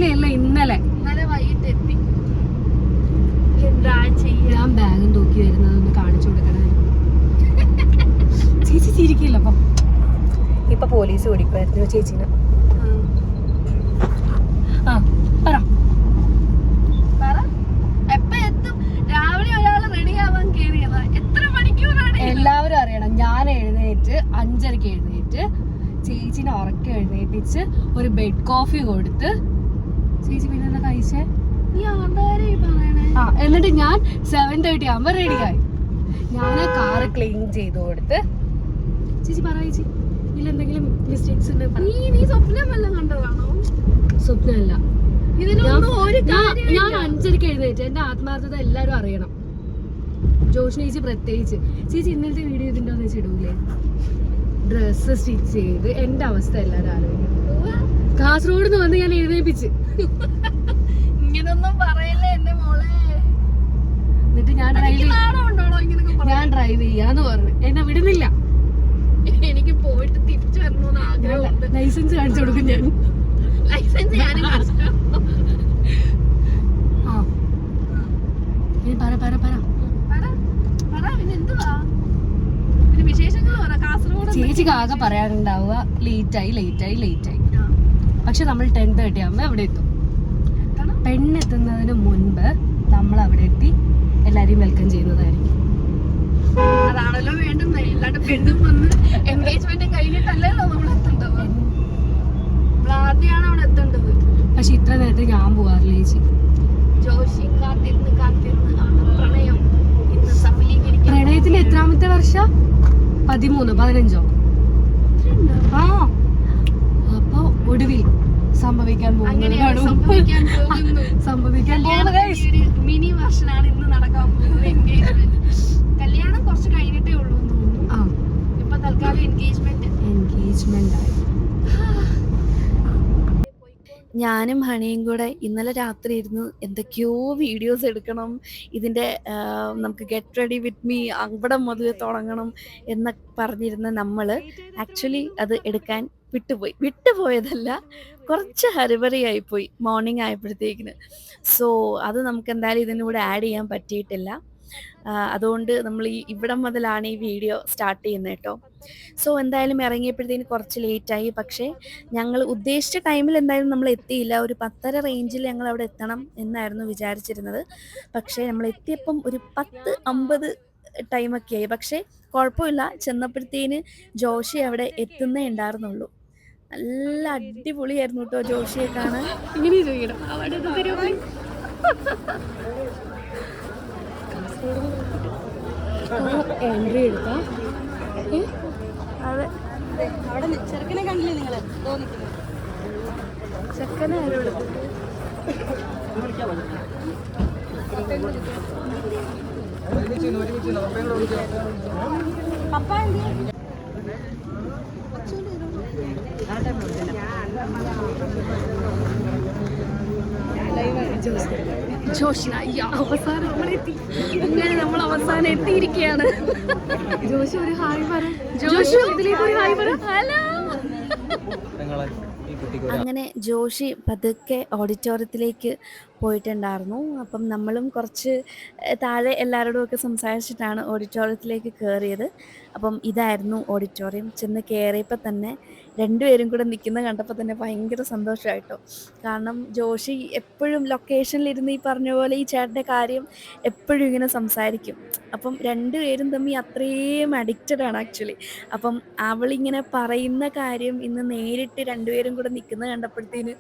രാവിലെയല്ല, ഇന്നലെ വൈകിട്ട് എത്തി. എന്താ ചെയ്യാ? ഞാൻ ബാഗും തൂക്കി വരുന്നതൊന്ന് കാണിച്ചു കൊടുക്കണേ. ചേച്ചി ചിരിക്കില്ല. അപ്പം ഇപ്പൊ പോലീസ് ഓടിക്കുമായിരുന്നു ചേച്ചിനെ. ആ പറ. രാവിലെ ഒരാൾ റെഡി ആവാൻ കേറിയതാ. എത്ര മണിക്കൂറാണ്? എല്ലാവരും അറിയണം, ഞാൻ എഴുന്നേറ്റ് 5:30 എഴുന്നേറ്റ് ചേച്ചിനെ ഉറക്കെ എഴുന്നേപ്പിച്ച് ഒരു ബെഡ് കോഫി കൊടുത്ത് ചേച്ചി പിന്നെ എന്താ കഴിച്ചേ? എന്നിട്ട് ഞാൻ 7:30 ആകുമ്പോ റെഡിയായി. ഞാൻ കാറ് ക്ലീൻ ചെയ്ത് കൊടുത്ത് ചേച്ചി പറ ചേച്ചി, ഇതിൽ എന്തെങ്കിലും മിസ്റ്റേക്സ് ഉണ്ട്? നീ സ്വപ്നമെല്ലാം കണ്ടതാണോ? സ്വപ്നമല്ല, ഞാൻ 5:30 എഴുന്നേറ്റ്. എന്റെ ആത്മാർത്ഥത എല്ലാരും അറിയണം. ജോഷ്ന ചേച്ചി പ്രത്യേകിച്ച്. ചേച്ചി ഇന്നലത്തെ വീഡിയോ ഇതിൻ്റെന്ന് വെച്ചിടൂലേ? ഡ്രസ്സ് സ്റ്റിച്ച് ചെയ്ത് എന്റെ അവസ്ഥ എല്ലാരും ആലോചിക്കും. കാസർഗോഡ് നിന്ന് വന്ന് ഞാൻ എഴുന്നേപ്പിച്ച്. ഇങ്ങനൊന്നും പറയല്ലേ എന്റെ മോളെ. എന്നിട്ട് ഞാൻ ഡ്രൈവ് ചെയ്യാന്ന് പറഞ്ഞു. എന്നെ വിടുന്നില്ല. എനിക്ക് പോയിട്ട് തിരിച്ചു വരണമെന്ന് ആഗ്രഹമുണ്ട്. ലൈസൻസ് കാണിച്ചു കൊടുക്കും ഞാൻ. ലൈസൻസ് ഞാനും ചേച്ചിക്ക് ആകെ പറയാനുണ്ടാവുക ലേറ്റായി. പക്ഷെ നമ്മൾ 10:30 ആകുമ്പോ അവിടെ എത്തും. പെണ്ണെത്തുന്നതിന് മുൻപ് നമ്മൾ അവിടെ എത്തി എല്ലാരെയും വെൽക്കം ചെയ്യുന്നതായിരിക്കും. അതാണല്ലോ വേണ്ടുന്നത്. അല്ലാണ്ട് പെണ്ണും വന്ന് എൻഗേജ്മെന്റ് കഴിഞ്ഞിട്ടല്ലല്ലോ നമ്മൾ എത്തേണ്ടത്. ആദ്യമാണ് അവിടെ എത്തേണ്ടത്. പക്ഷെ ഇത്ര നേരത്തെ ഞാൻ പോവാറില്ല ചേച്ചി. ജോഷി കാത്തിരുന്ന് അവരുടെ പ്രണയം ഇന്ന് സഫലീകരിക്കും. പ്രണയത്തിന് എത്രാമത്തെ വർഷ? 13, 15. ആ, അപ്പൊ ഒടുവിൽ സംഭവിക്കാൻ പോകുന്നു. മിനി വർഷനാണ് ഇന്ന് നടക്കാൻ പോകുന്നത്. എൻഗേജ്മെന്റ്. കല്യാണം കുറച്ച് കഴിഞ്ഞിട്ടേ ഉള്ളൂ എന്ന് തോന്നുന്നു. ഇപ്പൊ തൽക്കാലം എൻഗേജ്മെന്റ് ആയി. ഞാനും ഹണിയും കൂടെ ഇന്നലെ രാത്രി ഇരുന്ന് എന്തൊക്കെയോ വീഡിയോസ് എടുക്കണം, ഇതിൻ്റെ നമുക്ക് ഗെറ്റ് റെഡി വിത്ത് മീ അവിടെ മുതൽ തുടങ്ങണം എന്നൊക്കെ പറഞ്ഞിരുന്ന നമ്മൾ ആക്ച്വലി അത് എടുക്കാൻ വിട്ടുപോയതല്ല, കുറച്ച് ഹരിബറിയായിപ്പോയി മോർണിംഗ് ആയപ്പോഴത്തേക്കിന്. സോ അത് നമുക്ക് എന്തായാലും ഇതിൻ്റെ കൂടെ ആഡ് ചെയ്യാൻ പറ്റിയിട്ടില്ല. അതുകൊണ്ട് നമ്മൾ ഇവിടം മുതലാണ് ഈ വീഡിയോ സ്റ്റാർട്ട് ചെയ്യുന്നത് കേട്ടോ. സോ എന്തായാലും ഇറങ്ങിയപ്പോഴത്തേന് കുറച്ച് ലേറ്റായി. പക്ഷേ ഞങ്ങൾ ഉദ്ദേശിച്ച ടൈമിൽ എന്തായാലും നമ്മൾ എത്തിയില്ല. ഒരു 10:30 റേഞ്ചിൽ ഞങ്ങൾ അവിടെ എത്തണം എന്നായിരുന്നു വിചാരിച്ചിരുന്നത്. പക്ഷേ നമ്മൾ എത്തിയപ്പം ഒരു 10:50 ടൈമൊക്കെ ആയി. പക്ഷേ കുഴപ്പമില്ല, ചെന്നപ്പോഴത്തേന് ജോഷി അവിടെ എത്തുന്നേ ഉണ്ടായിരുന്നുള്ളൂ. നല്ല അടിപൊളിയായിരുന്നു കേട്ടോ ജോഷിയെ കാണാൻ. ഇങ്ങനെ ചോദിക്കണം എൻട്രി എടുത്താ. അതെ, അവിടെ ചെറുക്കനെ കണ്ടില്ലേ നിങ്ങള്? ചെക്കനെ ആരോട് പപ്പ ജോഷിന അവസാനം നമ്മളെത്തി. അങ്ങനെ നമ്മൾ അവസാനം എത്തിയിരിക്കുകയാണ്. ജോഷി ഒരു ഹായ് പറ. ജോഷി ഇതിലേക്ക് ഒരു ഹായ് പറ. ഹലോ. അങ്ങനെ ജോഷി പതുക്കെ ഓഡിറ്റോറിയത്തിലേക്ക് പോയിട്ടുണ്ടായിരുന്നു. അപ്പം നമ്മളും കുറച്ച് താഴെ എല്ലാവരോടും ഒക്കെ സംസാരിച്ചിട്ടാണ് ഓഡിറ്റോറിയത്തിലേക്ക് കയറിയത്. അപ്പം ഇതായിരുന്നു ഓഡിറ്റോറിയം. ചെന്ന് കയറിയപ്പോൾ തന്നെ രണ്ടുപേരും കൂടെ നിൽക്കുന്നത് കണ്ടപ്പോൾ തന്നെ ഭയങ്കര സന്തോഷമായിട്ടോ. കാരണം ജോഷി എപ്പോഴും ലൊക്കേഷനിലിരുന്ന് ഈ പറഞ്ഞ പോലെ ഈ ചേട്ടൻ്റെ കാര്യം എപ്പോഴും ഇങ്ങനെ സംസാരിക്കും. അപ്പം രണ്ടുപേരും തമ്മിൽ അത്രയും അഡിക്റ്റഡ് ആണ് ആക്ച്വലി. അപ്പം അവളിങ്ങനെ പറയുന്ന കാര്യം ഇന്ന് നേരിട്ട് രണ്ടുപേരും കൂടെ നിൽക്കുന്നത് കണ്ടപ്പോഴത്തേന്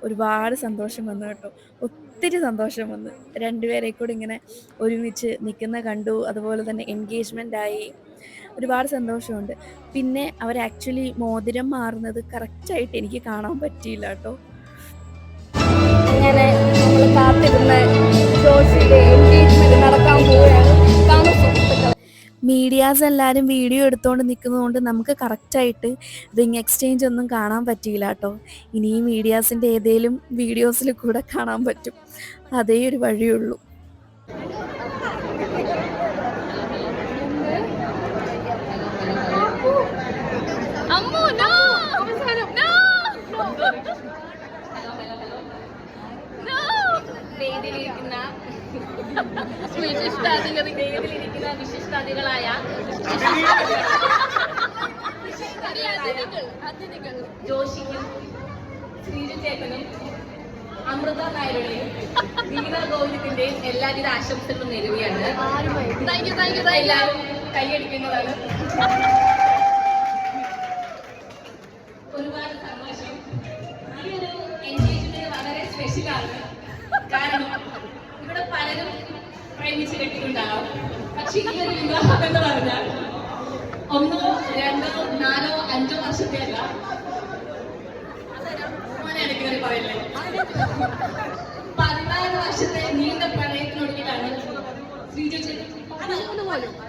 ഒരുപാട് സന്തോഷം വന്നു കേട്ടോ. ഒത്തിരി സന്തോഷം വന്നു. രണ്ടുപേരെ കൂടെ ഇങ്ങനെ ഒരുമിച്ച് നിൽക്കുന്ന കണ്ടു. അതുപോലെ തന്നെ എൻഗേജ്മെൻ്റ് ആയി. ഒരുപാട് സന്തോഷമുണ്ട്. പിന്നെ അവർ ആക്ച്വലി മോതിരം മാറുന്നത് കറക്റ്റായിട്ട് എനിക്ക് കാണാൻ പറ്റിയില്ല കേട്ടോ. അങ്ങനെ നമ്മൾ കാത്തിരുന്ന ജോഷിയുടെ എൻഗേജ്മെന്റ് നടക്കാൻ പോവുകയാണ്. മീഡിയാസ് എല്ലാവരും വീഡിയോ എടുത്തുകൊണ്ട് നിൽക്കുന്നതുകൊണ്ട് നമുക്ക് കറക്റ്റായിട്ട് റിംഗ് എക്സ്ചേഞ്ച് ഒന്നും കാണാൻ പറ്റിയില്ല കേട്ടോ. ഇനിയും മീഡിയാസിൻ്റെ ഏതെങ്കിലും വീഡിയോസിൽ കൂടെ കാണാൻ പറ്റും. അതേ ഒരു വഴിയുള്ളൂ. വേദിയിലിരിക്കുന്ന വേദിയിലിരിക്കുന്ന വിശിഷ്ടാതികളായ ജോഷിക്കും ശ്രീജു ചേട്ടനും അമൃത നായരുടെയും ഗീത ഗോവിന്ദത്തിന്റെയും എല്ലാവിധ ആശംസകളും നേരുകയാണ്. എല്ലാവരും കൈയടിക്കുന്നതാണ്. ഒരുപാട് സന്തോഷം. ഈ ഒരു എൻഗേജ്മെന്റ് വളരെ സ്പെഷ്യലാണ്. കാരണം ഇവിടെ പലരും പ്രേമിച്ച് കെട്ടിയിട്ടുണ്ടാവും. പക്ഷെ ഈ ഒരു വിവാഹം എന്ന് പറഞ്ഞാൽ 1, 2, 4, 5 വർഷത്തെ അല്ല. മോനെടുക്കുന്നവർ പറയില്ലേ, 14 വർഷത്തെ നീണ്ട പ്രണയത്തിനൊടുവിലാണ് ശ്രീജു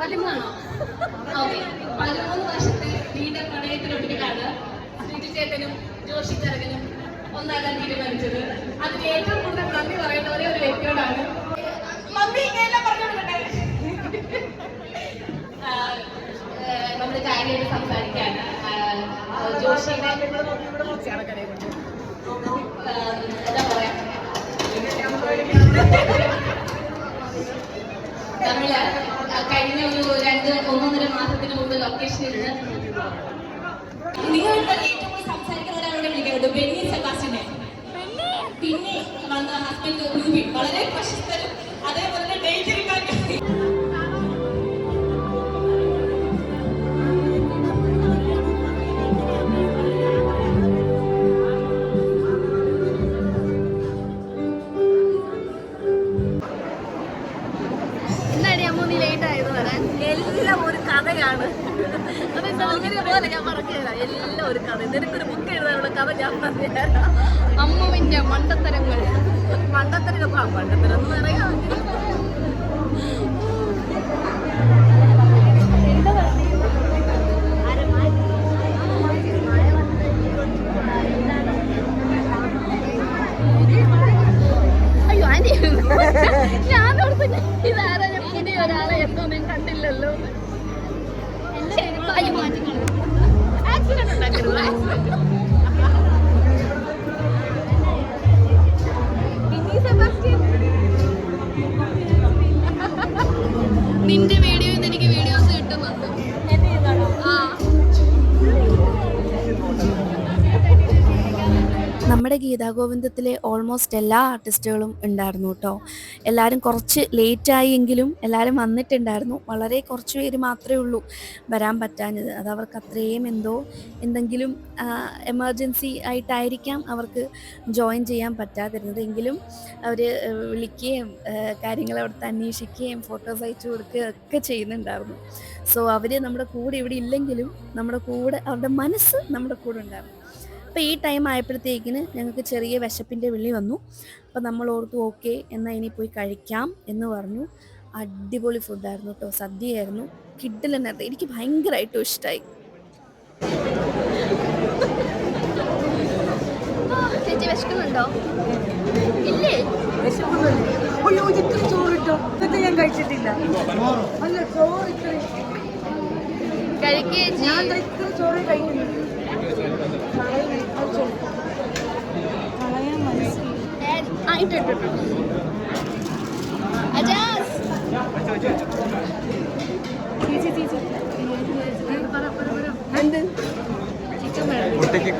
13ആണോ? ഓക്കെ, 13 വർഷത്തെ നീണ്ട പ്രണയത്തിനൊടുവിലാണ് ശ്രീജു ചേട്ടനും ജോഷി ചെറുകനും ഒന്നാകാൻ തീരുമാനിച്ചത്. അതിന് ഏറ്റവും കൂടുതൽ നന്ദി പറയുന്ന ഒരേ ഒരു വ്യക്തിയോടാണ്. മമ്മി ഇങ്ങനെയെല്ലാം പറഞ്ഞുകൊടുക്കട്ടെ. നമ്മൾ കാര്യമായിട്ട് സംസാരിക്കാണ്. ജോഷിയുടെ എന്താ പറയാ, നമ്മള് കഴിഞ്ഞ ഒരു 1-1.5 മാസത്തിന് മുമ്പ് ലൊക്കേഷനിൽ നിന്ന് നിങ്ങൾ ഏറ്റവും കൂടുതൽ സംസാരിക്കുന്ന ഒരാളോട് വിളിക്കുന്നത് ബെന്നി സെബാസ്റ്റ്യനെ, പിന്നെ വന്ന ഹസ്ബൻഡ് റൂബിൻ, വളരെ പ്രശസ്തരും അതേപോലെ തന്നെ ഡേറ്റ് എടുക്കാൻ എല്ലാം ഒരു കഥയാണ്. അതെന്താ പോലെ ഞാൻ പറഞ്ഞുതരാം. എല്ലാം ഒരു കഥ. നിനക്കൊരു ബുക്ക് എഴുതാനുള്ള കഥ ഞാൻ പറഞ്ഞുതരാം. അമ്മുവിന്റെ മണ്ടത്തരങ്ങൾ. മണ്ടത്തരം എന്ന് പറയാം. അയ്യോ ആന്റി, ഞാനോർത്ത് ഇതാരാ പുതിയ ഒരാളെ എന്തോന്നും കണ്ടില്ലല്ലോ. ആക്സിഡന്റ് ഉണ്ടാക്കരുത്. നിന്റെ വീഡിയോയിൽ നിന്ന് എനിക്ക് വീഡിയോസ് കിട്ടുന്നുണ്ട്. നമ്മുടെ ഗീതാഗോവിന്ദത്തിലെ ഓൾമോസ്റ്റ് എല്ലാ ആർട്ടിസ്റ്റുകളും ഉണ്ടായിരുന്നു കേട്ടോ. എല്ലാവരും കുറച്ച് ലേറ്റായി എങ്കിലും എല്ലാവരും വന്നിട്ടുണ്ടായിരുന്നു. വളരെ കുറച്ച് പേര് മാത്രമേ ഉള്ളൂ വരാൻ പറ്റാഞ്ഞത്. അത് അവർക്ക് അത്രയും എന്തെങ്കിലും എമർജൻസി ആയിട്ടായിരിക്കാം അവർക്ക് ജോയിൻ ചെയ്യാൻ പറ്റാതിരുന്നത്. എങ്കിലും അവർ വിളിക്കുകയും കാര്യങ്ങൾ അവിടുത്തെ അന്വേഷിക്കുകയും ഫോട്ടോസ് അയച്ചു കൊടുക്കുകയും ഒക്കെ ചെയ്യുന്നുണ്ടായിരുന്നു. സോ അവർ നമ്മുടെ കൂടെ ഇവിടെ ഇല്ലെങ്കിലും നമ്മുടെ കൂടെ, അവരുടെ മനസ്സ് നമ്മുടെ കൂടെ ഉണ്ടായിരുന്നു. അപ്പോൾ ഈ ടൈം ആയപ്പോഴത്തേക്കിന് ഞങ്ങൾക്ക് ചെറിയ വിശപ്പിൻ്റെ വിളി വന്നു. അപ്പോൾ നമ്മൾ ഓർത്തു ഓക്കെ എന്നാൽ ഇനി പോയി കഴിക്കാം എന്ന് പറഞ്ഞു. അടിപൊളി ഫുഡായിരുന്നു കേട്ടോ. സദ്യയായിരുന്നു. കിഡിലെന്നായിരുന്നു. എനിക്ക് ഭയങ്കരമായിട്ടും ഇഷ്ടമായി. ചേച്ചി വിശക്കുന്നുണ്ടോ? ഇല്ലേ? ചോറിട്ടോ ഞാൻ കഴിച്ചിട്ടില്ല. അല്ല ചോറ് കഴിക്കേ. ഞാൻ ഇത്ര ചോറ് കഴിക്കുന്നു.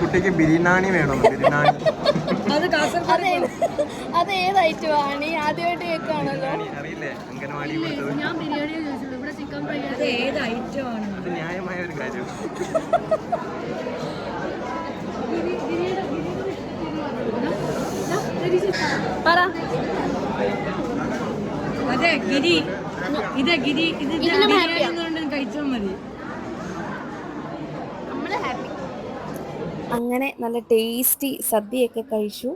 കുട്ടിക്ക് ബിരിയാണി വേണം. ബിരിയാണി അത് ഏത് ഐറ്റമാണ്? ആദ്യമായിട്ട് കേൾക്കുകയാണല്ലോ. അറിയില്ലേ? അംഗനവാടി ഞാൻ ബിരിയാണി ചോദിച്ചുള്ളൂ. ഇവിടെ ചിക്കൻ ഫ്രൈ ഏത് ഐറ്റമാണ്? അത് ന്യായമായ ഒരു കാര്യം. പറ. അതെ ഗിരി, ഗിരി ഇത് കഴിച്ചാൽ മതി. അങ്ങനെ നല്ല ടേസ്റ്റി സദ്യയൊക്കെ കഴിച്ചു.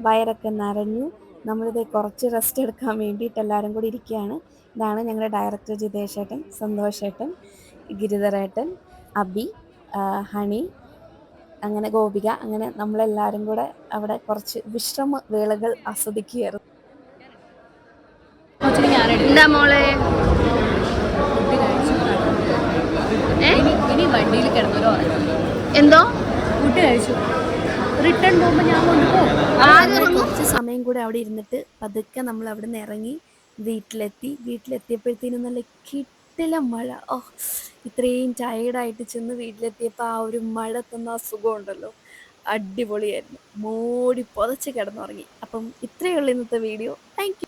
വയറൊക്കെ നിറഞ്ഞു. നമ്മളിത് കുറച്ച് റെസ്റ്റ് എടുക്കാൻ വേണ്ടിയിട്ട് എല്ലാവരും കൂടി ഇരിക്കുകയാണ്. ഇതാണ് ഞങ്ങളുടെ ഡയറക്ടർ ജിതേഷേട്ടൻ, സന്തോഷേട്ടൻ, ഗിരിധരേട്ടൻ, അബി, ഹണി, അങ്ങനെ ഗോപിക. അങ്ങനെ നമ്മളെല്ലാവരും കൂടെ അവിടെ കുറച്ച് വിശ്രമ വേളകൾ ആസ്വദിക്കുകയായിരുന്നു. എന്താ മോളെ? ഇനി വണ്ടിയിൽ കിടന്നോ? എന്തോ ഫുഡ് കഴിച്ചു. റിട്ടേൺ പോകുമ്പോൾ ഞാൻ കൊണ്ടുപോകും. കുറച്ച് സമയം കൂടി കൂടെ അവിടെ ഇരുന്നിട്ട് പതുക്കെ നമ്മൾ അവിടെ നിന്ന് ഇറങ്ങി വീട്ടിലെത്തിയപ്പോഴത്തേനും നല്ല കിട്ടില്ല മഴ. ഓ, ഇത്രയും ടയേർഡായിട്ട് ചെന്ന് വീട്ടിലെത്തിയപ്പോൾ ആ ഒരു മഴ തന്ന ആ സുഖമുണ്ടല്ലോ, അടിപൊളിയായിരുന്നു. മൂടി പുതച്ച് കിടന്നുറങ്ങി. അപ്പം ഇത്രയേ ഉള്ളൂ ഇന്നത്തെ വീഡിയോ. Thank you.